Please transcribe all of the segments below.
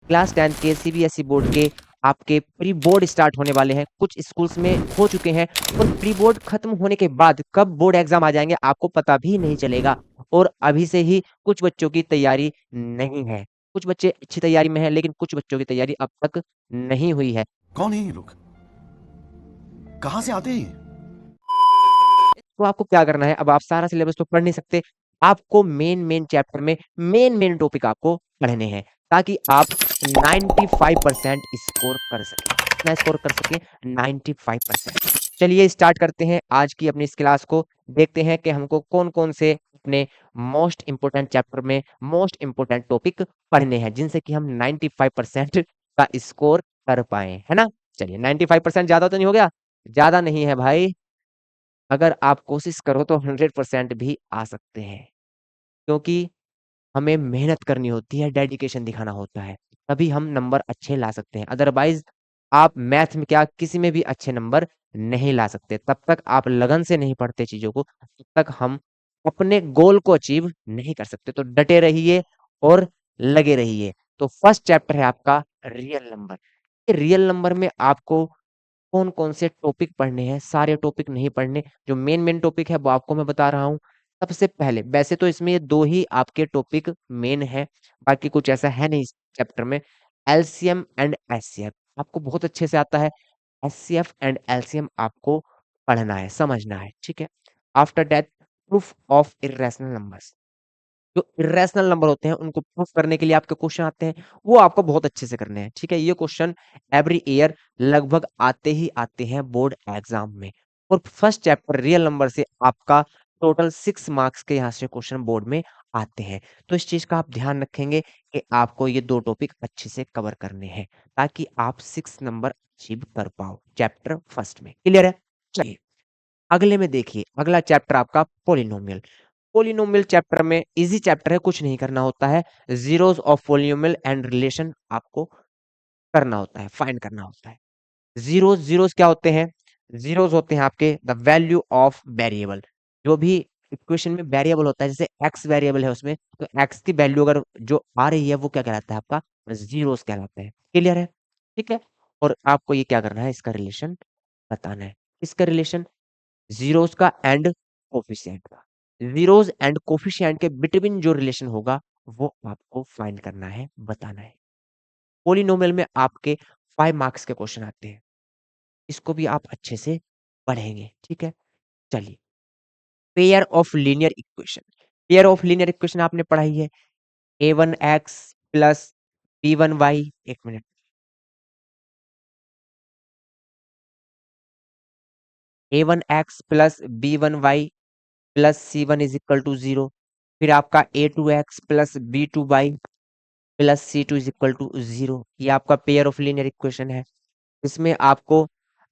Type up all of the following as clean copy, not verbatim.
Class 10 के CBSE board के आपके प्री बोर्ड स्टार्ट होने वाले हैं, कुछ स्कूल्स में हो चुके हैं और प्री बोर्ड खत्म होने के बाद कब बोर्ड एग्जाम आ जाएंगे आपको पता भी नहीं चलेगा। और अभी से ही कुछ बच्चों की तैयारी नहीं है, कुछ बच्चे अच्छी तैयारी में हैं लेकिन कुछ बच्चों की तैयारी अब तक नहीं हुई है। कौन है ये लोग, कहां से आते हैं? तो आपको क्या करना है, अब आप सारा सिलेबस तो पढ़ नहीं सकते, आपको मेन मेन चैप्टर में मेन मेन टॉपिक आपको पढ़ने हैं ताकि आप 95% स्कोर कर सके। कितना स्कोर कर सके? 95%। चलिए स्टार्ट करते हैं आज की अपनी इस क्लास को। देखते हैं कि हमको कौन कौन से अपने मोस्ट इंपोर्टेंट चैप्टर में मोस्ट इंपोर्टेंट टॉपिक पढ़ने हैं जिनसे कि हम 95% का स्कोर कर पाए, है ना। चलिए 95% ज्यादा तो नहीं हो गया? ज्यादा नहीं है भाई, अगर आप कोशिश करो तो 100% भी आ सकते हैं, क्योंकि हमें मेहनत करनी होती है, डेडिकेशन दिखाना होता है, तभी हम नंबर अच्छे ला सकते हैं। अदरवाइज आप मैथ में क्या किसी में भी अच्छे नंबर नहीं ला सकते। तब तक आप लगन से नहीं पढ़ते चीजों को, तब तक हम अपने गोल को अचीव नहीं कर सकते। तो डटे रहिए और लगे रहिए। तो फर्स्ट चैप्टर है आपका रियल नंबर। रियल नंबर में आपको कौन कौन से टॉपिक पढ़ने हैं, सारे टॉपिक नहीं पढ़ने, जो मेन मेन टॉपिक है वो आपको मैं बता रहा हूँ। सबसे पहले वैसे तो इसमें ये दो ही आपके टॉपिक मेन है, बाकी कुछ ऐसा है नहीं इस चैप्टर में। एलसीएम एंड एचसीएफ आपको बहुत अच्छे से आता है, एचसीएफ एंड एलसीएम आपको पढ़ना है, समझना है, ठीक है। After that proof of irrational numbers, जो इरेशनल नंबर होते हैं उनको प्रूफ करने के लिए आपके क्वेश्चन आते हैं, वो आपको बहुत अच्छे से करने हैं, ठीक है। ये क्वेश्चन एवरी ईयर लगभग आते हैं बोर्ड एग्जाम में। और फर्स्ट चैप्टर रियल नंबर से आपका टोटल 6 मार्क्स के यहाँ से क्वेश्चन बोर्ड में आते हैं। तो इस चीज का आप ध्यान रखेंगे कि आपको ये दो टॉपिक अच्छे से कवर करने हैं ताकि आप 6 नंबर अचीव कर पाओ चैप्टर फर्स्ट में। क्लियर है? चलिए अगले में देखिए, अगला चैप्टर आपका पोलिनोमियल। पोलिनोमियल चैप्टर में इजी चैप्टर है, कुछ नहीं करना होता है, zeros of polynomial and relation आपको करना होता है, फाइंड करना होता है। जीरोस जीरोस क्या होते हैं? जीरोस होते हैं आपके द वैल्यू ऑफ वेरिएबल। जो भी इक्वेशन में वेरिएबल होता है, जैसे एक्स वेरिएबल है उसमें, तो एक्स की वैल्यू अगर जो आ रही है वो क्या कहलाता है आपका? जीरोस कहलाता है। क्लियर है? ठीक है। और आपको ये क्या करना है, इसका रिलेशन बताना है। इसका रिलेशन जीरोस का एंड कोफिशिएंट का, जीरोस एंड कोफिशिएंट के बिटवीन जो रिलेशन होगा वो आपको फाइंड करना है, बताना है। पोलिनोमियल में आपके 5 मार्क्स के क्वेश्चन आते हैं, इसको भी आप अच्छे से पढ़ेंगे, ठीक है। चलिए pair of linear equation, pair of linear equation आपने पढ़ाई है। a1x प्लस b1y, एक minute, a1x plus b1y plus c1 is equal to 0। फिर आपका a2x plus b2y plus C2 is equal to 0। ये आपका पेयर ऑफ लीनियर इक्वेशन है। इसमें आपको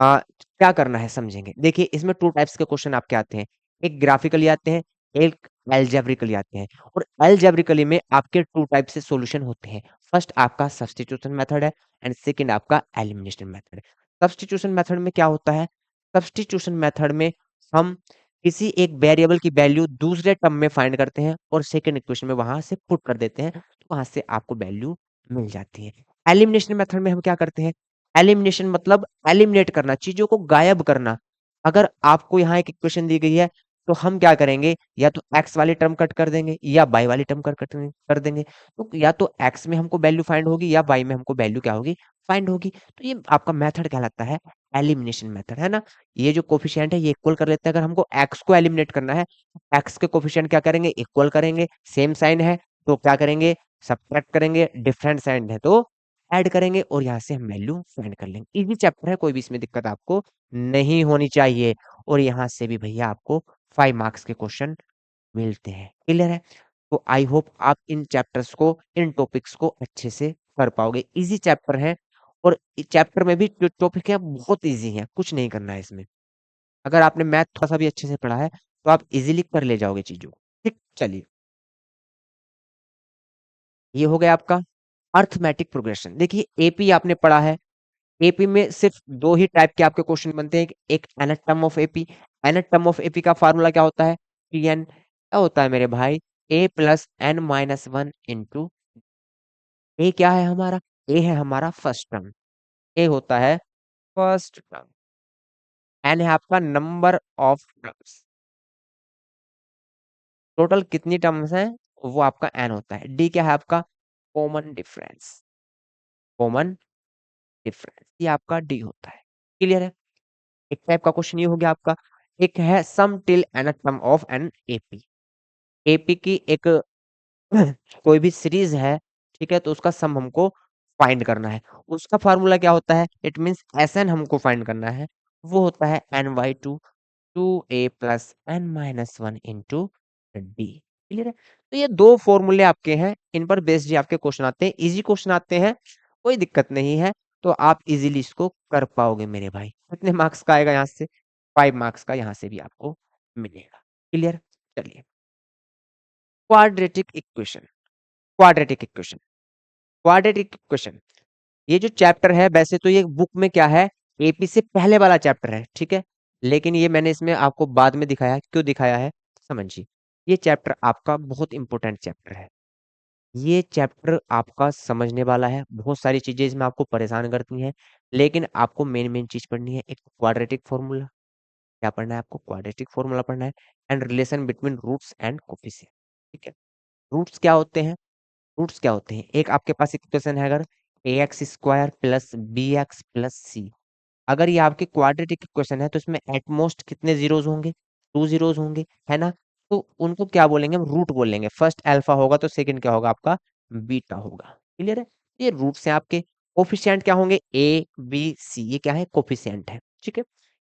क्या करना है समझेंगे। देखिए इसमें 2 टाइप्स के क्वेश्चन आपके आते हैं, एक ग्राफिकली आते हैं, एक एल्जेब्रिकली आते हैं। और एल्जेब्रिकली में आपके 2 टाइप से सॉल्यूशन होते हैं। फर्स्ट आपका सब्स्टिट्यूशन मेथड है एंड सेकंड आपका एलिमिनेशन मेथड है। सब्स्टिट्यूशन मेथड में क्या होता है? सब्स्टिट्यूशन मेथड में हम किसी एक वेरिएबल की वैल्यू दूसरे टर्म में फाइंड करते हैं और सेकंड इक्वेशन में वहां से पुट कर देते हैं, तो वहां से आपको वैल्यू मिल जाती है। एलिमिनेशन मेथड में हम क्या करते हैं? एलिमिनेशन मतलब एलिमिनेट करना, चीजों को गायब करना। अगर आपको यहाँ एक इक्वेशन दी गई है तो हम क्या करेंगे, या तो एक्स वाली टर्म कट कर देंगे या वाई वाली टर्म कट कर देंगे। तो या तो एक्स में हमको वैल्यू फाइंड होगी या वाई में हमको वैल्यू क्या होगी, फाइंड होगी। तो ये आपका मेथड कहलाता है एलिमिनेशन मेथड, है ना। ये जो कोफिशिएंट है ये इक्वल कर लेते हैं। अगर हमको एक्स को एलिमिनेट करना है, एक्स के कोफिशिएंट क्या करेंगे, इक्वल करेंगे। सेम साइन है तो क्या करेंगे, सब्ट्रैक्ट करेंगे। डिफरेंट साइन है तो ऐड करेंगे और यहाँ से हम वैल्यू फाइंड कर लेंगे। इजी चैप्टर है, कोई भी इसमें दिक्कत आपको नहीं होनी चाहिए। और यहाँ से भी भैया आपको 5 मार्क्स के क्वेश्चन मिलते हैं। क्लियर है? तो आई होप आप इन चैप्टर्स को, इन टॉपिक्स को अच्छे से कर पाओगे। इजी चैप्टर है और चैप्टर में भी जो टॉपिक है बहुत इजी है, कुछ नहीं करना है इसमें। अगर आपने मैथ थोड़ा सा भी अच्छे से पढ़ा है तो आप इजीली कर ले जाओगे चीजों को। ठीक, चलिए ये हो गया आपका अर्थमेटिक प्रोग्रेशन। देखिए एपी आपने पढ़ा है, एपी में सिर्फ दो ही टाइप के आपके क्वेश्चन बनते हैं, एक anatum of AP. Anatum of AP का फार्मूला क्या होता है? टी एन, क्या होता है मेरे भाई? A plus N minus one into, a क्या है हमारा? ए है हमारा फर्स्ट टर्म, ए होता है फर्स्ट टर्म, एन है आपका नंबर ऑफ टर्म्स, टोटल कितनी टर्म्स हैं वो आपका एन होता है। डी क्या है आपका कॉमन डिफरेंस, कॉमन डिफरेंस ये आपका डी होता है। क्लियर है। एक टाइप का क्वेश्चन ये हो गया आपका। एक है sum till n term of an AP, AP की एक कोई भी सीरीज है, ठीक है, तो उसका सम हमको फाइंड करना है। उसका फार्मूला क्या होता है, इट मींस एस एन हमको फाइंड करना है, वो होता है N by two, two A plus N minus one into D. Clear है। तो ये दो फॉर्मूले आपके हैं, इन पर बेस्ड ही आपके क्वेश्चन आते हैं, इजी क्वेश्चन आते हैं, कोई दिक्कत नहीं है। तो आप इजीली इसको कर पाओगे मेरे भाई। कितने मार्क्स का आएगा यहाँ से, 5 मार्क्स का यहाँ से भी आपको मिलेगा। क्लियर। चलिए, quadratic equation, quadratic equation, quadratic equation, ये जो चैप्टर है वैसे तो ये बुक में क्या है, एपी से पहले वाला चैप्टर है, ठीक है, लेकिन ये मैंने इसमें आपको बाद में दिखाया। क्यों दिखाया है समझिए। ये चैप्टर आपका बहुत इंपॉर्टेंट चैप्टर है, ये चैप्टर आपका समझने वाला है। बहुत सारी चीजें इसमें आपको परेशान करती हैं, लेकिन आपको मेन मेन चीज पढ़नी है। एक क्वाड्रेटिक फॉर्मूला, क्या पढ़ना है आपको, क्वाड्रेटिक फॉर्मूला पढ़ना है, and relation between roots and coefficient. ठीक है, रूट्स क्या होते हैं, रूट्स क्या होते हैं, एक आपके पास इक्वेशन है अगर a x square plus b x plus c, अगर ये आपके क्वाड्रेटिक इक्वेशन है तो इसमें एटमोस्ट कितने जीरोज होंगे, 2 जीरोज होंगे, है ना। तो उनको क्या बोलेंगे हम, रूट बोलेंगे। फर्स्ट अल्फा होगा तो सेकंड क्या होगा आपका, बीटा होगा। क्लियर है। ये रूट्स हैं आपके। कोफिशिएंट क्या होंगे, ए बी सी, ये क्या है कोफिशिएंट है। ठीक है,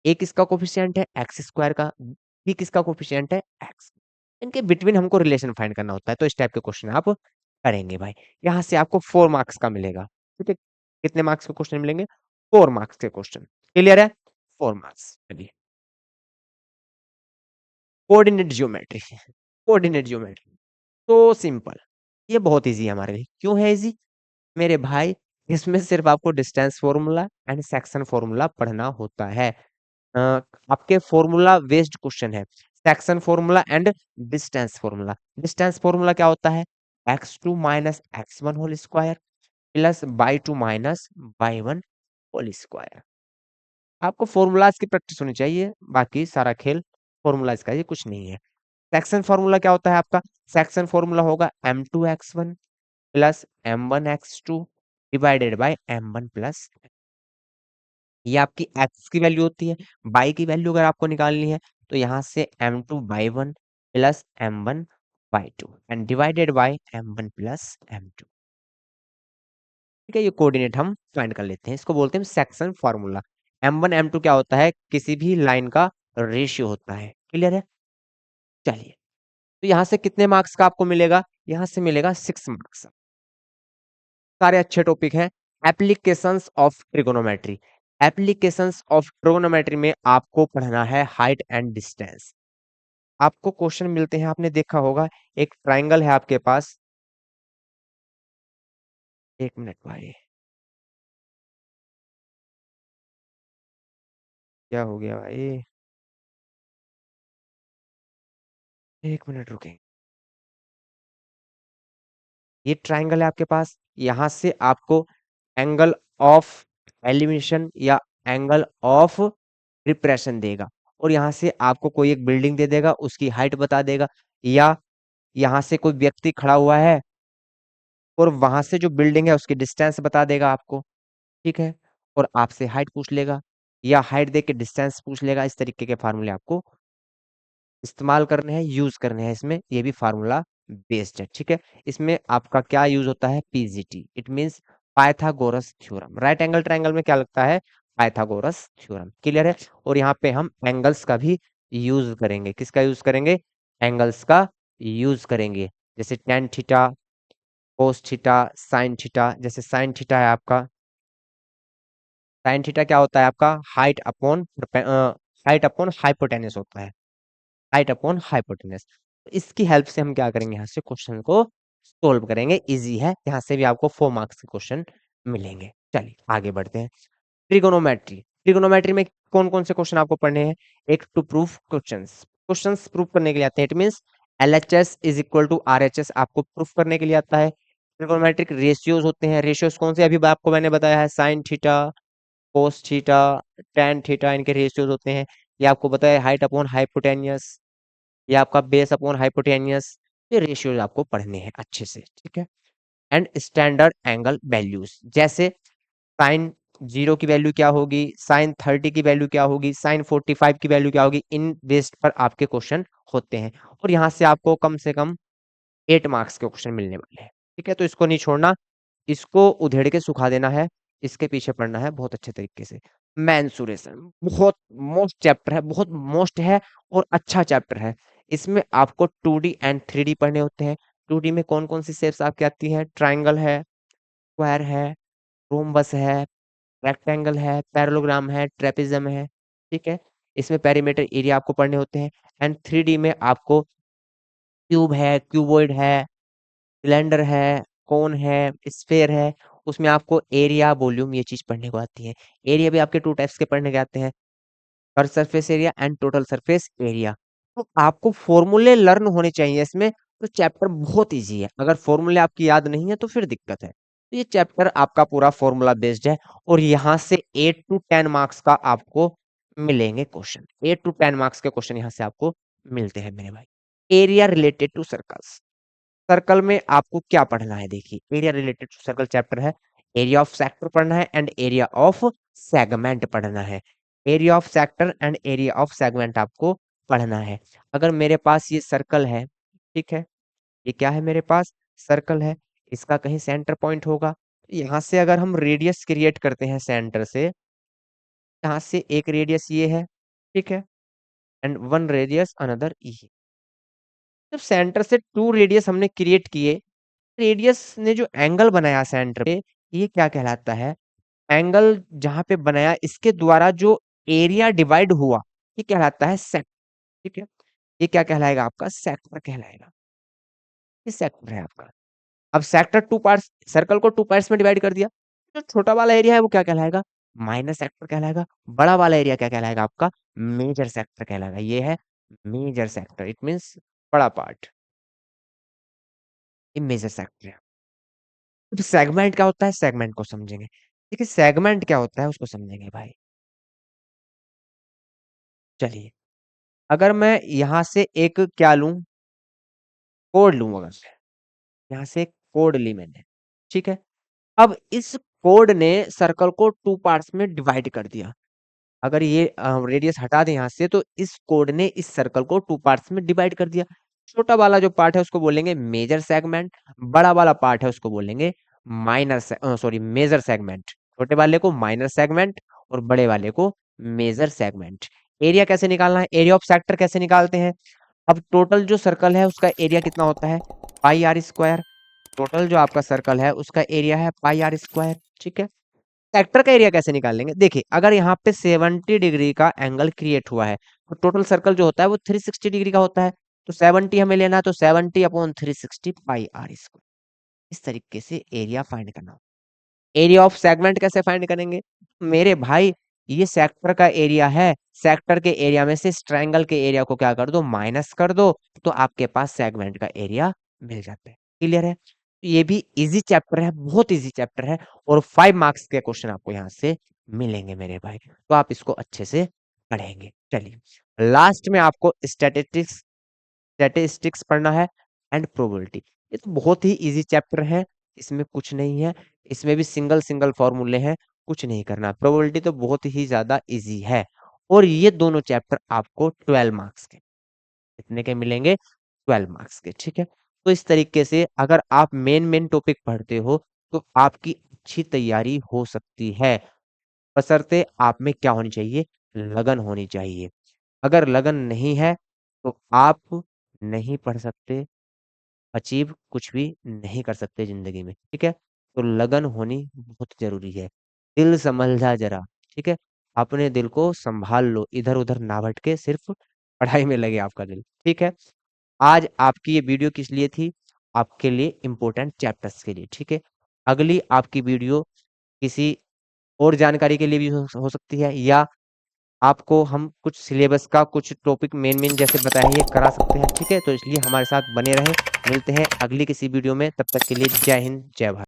ए किसका कोफिशिएंट है, एक्स स्क्वायर का, बी किसका कोफिशिएंट है, एक्स। इनके बिटवीन हमको रिलेशन फाइंड करना होता है, तो इस टाइप के क्वेश्चन आप करेंगे भाई। यहाँ से आपको 4 मार्क्स का मिलेगा। ठीक है, कितने मार्क्स के क्वेश्चन मिलेंगे, 4 मार्क्स के क्वेश्चन। क्लियर है, 4 मार्क्स। चलिए, कोऑर्डिनेट जियोमेट्री, कोऑर्डिनेट जियोमेट्री तो सिंपल, ये बहुत इजी है हमारे लिए। क्यों है इजी मेरे भाई, इसमें सिर्फ आपको distance formula and section formula पढ़ना होता है। आपके फॉर्मूला बेस्ड क्वेश्चन है, section formula and distance formula. Distance formula क्या होता है, x2 minus x1 whole square plus y2 minus y1 whole square. आपको फॉर्मूलाज की प्रैक्टिस होनी चाहिए, बाकी सारा खेल फॉर्मूलाज का, ये कुछ नहीं है। सेक्शन फॉर्मूला क्या होता है आपका, सेक्शन फॉर्मूला होगा m2x1 plus m1x2 divided by m1 plus, ये आपकी x की वैल्यू होती है। y की वैल्यू अगर आपको निकालनी है तो यहाँ से m2y1 plus m1y2 and divided by m1 plus m2। ठीक है, ये कोऑर्डिनेट हम फाइंड कर लेते हैं, इसको बोलते हैं सेक्शन फार्मूला। m1 m2 क्या होता है, किसी भी लाइन का रेशियो होता है। क्लियर है। चलिए, तो यहाँ से कितने मार्क्स का आपको मिलेगा, यहाँ से मिलेगा 6 मार्क्स। सारे अच्छे टॉपिक हैं। Applications of trigonometry, applications of trigonometry में आपको पढ़ना है हाइट एंड डिस्टेंस। आपको क्वेश्चन मिलते हैं, आपने देखा होगा, एक ट्राइंगल है आपके पास, 1 मिनट भाई, क्या हो गया भाई, 1 मिनट रुकें। ये ट्राइंगल है आपके पास, यहाँ से आपको एंगल ऑफ एलिमिनेशन या एंगल ऑफ रिप्रेशन देगा, और यहाँ से आपको कोई एक बिल्डिंग दे देगा, उसकी हाइट बता देगा, या यहाँ से कोई व्यक्ति खड़ा हुआ है और वहां से जो बिल्डिंग है उसकी डिस्टेंस बता देगा आपको। ठीक है, और आपसे हाइट पूछ लेगा, या हाइट दे के डिस्टेंस पूछ लेगा। इस तरीके के फार्मूले आपको इस्तेमाल करने हैं, यूज करने हैं इसमें, ये भी फार्मूला बेस्ड है। ठीक है, इसमें आपका क्या यूज होता है, PGT, it means Pythagoras theorem. Right angle triangle में क्या लगता है, पाइथागोरस थ्योरम। क्लियर है। और यहाँ पे हम एंगल्स का भी यूज करेंगे, किसका यूज करेंगे, एंगल्स का यूज करेंगे, जैसे tan theta, cos theta, sine theta. जैसे साइन थीटा है आपका, साइन थीटा क्या होता है आपका, हाइट अपॉन हाइपोटेनस होता है, हाइट अपॉन हाइपोटेनस। इसकी हेल्प से हम क्या करेंगे, यहाँ से क्वेश्चन को सोल्व करेंगे। इजी है, यहाँ से भी आपको 4 मार्क्स के क्वेश्चन मिलेंगे। चलिए आगे बढ़ते हैं। ट्रिगोनोमेट्री, ट्रिगोनोमेट्री में कौन कौन से क्वेश्चन आपको पढ़ने हैं, एक to proof questions, questions proof करने के लिए आते हैं। It means LHS is equal to RHS आपको प्रूफ करने के लिए आता है। ट्रिग्नोमेट्रिक रेशियोज होते हैं। रेशियोज कौन से, अभी आपको मैंने बताया है, sine theta, cos theta, tan theta, इनके रेशियोज होते हैं। ये आपको बताया हाइट अपॉन हाइपोटेनियस, ये आपका बेस अपॉन हाइपोटेनियस। ये रेशियोज आपको पढ़ने हैं अच्छे से, ठीक है। एंड स्टैंडर्ड एंगल वैल्यूज, जैसे साइन 0 की वैल्यू क्या होगी, साइन 30 की वैल्यू क्या होगी, साइन 45 की वैल्यू क्या होगी, इन बेस्ड पर आपके क्वेश्चन होते हैं। और यहाँ से आपको कम से कम 8 मार्क्स के क्वेश्चन मिलने वाले हैं, ठीक है। तो इसको नहीं छोड़ना, इसको उधेड़ के सुखा देना है, इसके पीछे पढ़ना है बहुत अच्छे तरीके से। मेंसुरेशन बहुत मोस्ट चैप्टर है, बहुत मोस्ट है और अच्छा चैप्टर है। इसमें आपको 2D एंड 3D पढ़ने होते हैं। 2D में कौन कौन सी शेप्स आपकी आती हैं, ट्राइंगल है, स्क्वायर है, रोम्बस है, रेक्टेंगल है, पैरेललोग्राम है, ट्रेपेजियम है, ठीक है। इसमें पेरीमीटर एरिया आपको पढ़ने होते हैं। एंड 3D में आपको क्यूब है, क्यूबॉइड है, सिलेंडर है, कोन है, स्फेयर है। उसमें आपको एरिया, वॉल्यूम, ये चीज पढ़ने को आती है। एरिया भी आपके 2 टाइप्स के पढ़ने के आते हैं, पर surface area and total surface area. तो आपको फॉर्मूले लर्न होने चाहिए इसमें। तो चैप्टर बहुत इजी है, अगर फॉर्मूले आपकी याद नहीं है तो फिर दिक्कत है। तो ये चैप्टर आपका पूरा फॉर्मूला बेस्ड है, और यहाँ से 8 to 10 मार्क्स का आपको मिलेंगे क्वेश्चन। 8 to 10 मार्क्स के क्वेश्चन यहाँ से आपको मिलते हैं मेरे भाई। Area related to circles, circle में आपको क्या पढ़ना है, देखिए area related to circle chapter है। एरिया ऑफ सेक्टर पढ़ना है एंड एरिया ऑफ सेगमेंट पढ़ना है। Area of sector and area of segment आपको पढ़ना है। अगर मेरे पास ये सर्कल है, ठीक है, ये क्या है मेरे पास, सर्कल है, इसका कहीं सेंटर पॉइंट होगा। यहाँ से अगर हम रेडियस क्रिएट करते हैं सेंटर से, यहाँ से एक रेडियस ये है, ठीक है, एंड वन रेडियस अनदर ई। जब सेंटर से 2 रेडियस हमने क्रिएट किए, रेडियस ने जो एंगल बनाया सेंटर पे, ये क्या कहलाता है, एंगल जहां पे बनाया इसके द्वारा जो एरिया डिवाइड हुआ, ये कहलाता है सेक्टर, ठीक है। ये क्या कहलाएगा, आपका सेक्टर कहलाएगा। ये सेक्टर है आपका। अब सेक्टर 2 पार्ट्स, सर्कल को 2 पार्ट्स में डिवाइड कर दिया, जो छोटा वाला एरिया है वो क्या कहलाएगा, माइनर सेक्टर कहलाएगा। बड़ा वाला एरिया क्या कहलाएगा, आपका मेजर सेक्टर कहलाएगा। ये है मेजर सेक्टर, इट मीन्स बड़ा पार्ट, ये मेजर सेक्टर है। तो सेगमेंट क्या होता है, सेगमेंट को समझेंगे। देखिए सेगमेंट क्या होता है उसको समझेंगे भाई। चलिए, अगर मैं यहाँ से एक क्या लूं, कोड लूं, अगर यहाँ से एक कोड ली मैंने, ठीक है। अब इस कोड ने सर्कल को 2 पार्ट्स में डिवाइड कर दिया। अगर ये रेडियस हटा दें यहाँ से, तो इस कोड ने इस सर्कल को 2 पार्ट्स में डिवाइड कर दिया। छोटा वाला जो पार्ट है उसको बोलेंगे मेजर सेगमेंट, बड़ा वाला पार्ट है उसको बोलेंगे सॉरी मेजर सेगमेंट। छोटे वाले को माइनर सेगमेंट और बड़े वाले को मेजर सेगमेंट। एरिया कैसे निकालना है, एरिया ऑफ सेक्टर कैसे निकालते हैं। अब टोटल जो सर्कल है उसका एरिया कितना होता है, पाई आर स्क्वायर। टोटल जो आपका सर्कल है उसका एरिया है पाई आर स्क्वायर, ठीक है। सेक्टर का एरिया कैसे निकालेंगे, देखिए अगर यहाँ पे 70 डिग्री का एंगल क्रिएट हुआ है, तो टोटल सर्कल जो होता है वो 360 डिग्री का होता है। तो 70 हमें लेना है, तो 70/360 पाई आर स्क्वायर। इस तरीके से एरिया फाइंड करना। एरिया ऑफ सेगमेंट कैसे फाइंड करेंगे, मेरे भाई ये सेक्टर का एरिया है, सेक्टर के एरिया में से इस ट्रायंगल के एरिया को क्या कर दो, माइनस कर दो, तो आपके पास सेगमेंट का एरिया मिल जाता है। क्लियर है, ये भी इजी चैप्टर है, बहुत इजी चैप्टर है, और 5 मार्क्स के क्वेश्चन आपको यहाँ से मिलेंगे मेरे भाई। तो आप इसको अच्छे से पढ़ेंगे। चलिए लास्ट में आपको स्टैटिस्टिक्स, स्टैटिस्टिक्स पढ़ना है एंड प्रोबेबिलिटी। ये तो बहुत ही इजी चैप्टर है, इसमें कुछ नहीं है, इसमें भी सिंगल सिंगल फॉर्मूले हैं, कुछ नहीं करना। प्रोबेबिलिटी तो बहुत ही ज्यादा इजी है, और ये दोनों चैप्टर आपको 12 मार्क्स के, कितने के मिलेंगे, 12 मार्क्स के, ठीक है। तो इस तरीके से अगर आप मेन मेन टॉपिक पढ़ते हो तो आपकी अच्छी तैयारी हो सकती है, बशर्ते आप में क्या होनी चाहिए, लगन होनी चाहिए। अगर लगन नहीं है तो आप नहीं पढ़ सकते, अचीव कुछ भी नहीं कर सकते जिंदगी में, ठीक है। तो लगन होनी बहुत जरूरी है। दिल संभल जरा, ठीक है, अपने दिल को संभाल लो, इधर उधर ना भटके, सिर्फ पढ़ाई में लगे आपका दिल, ठीक है। आज आपकी ये वीडियो किस लिए थी, आपके लिए इंपॉर्टेंट चैप्टर्स के लिए, ठीक है। अगली आपकी वीडियो किसी और जानकारी के लिए भी हो सकती है, या आपको हम कुछ सिलेबस का कुछ टॉपिक मेन जैसे बताए हैं ये करा सकते हैं, ठीक है? तो इसलिए हमारे साथ बने रहें। मिलते हैं अगली किसी वीडियो में, तब तक के लिए जय हिंद, जय भारत।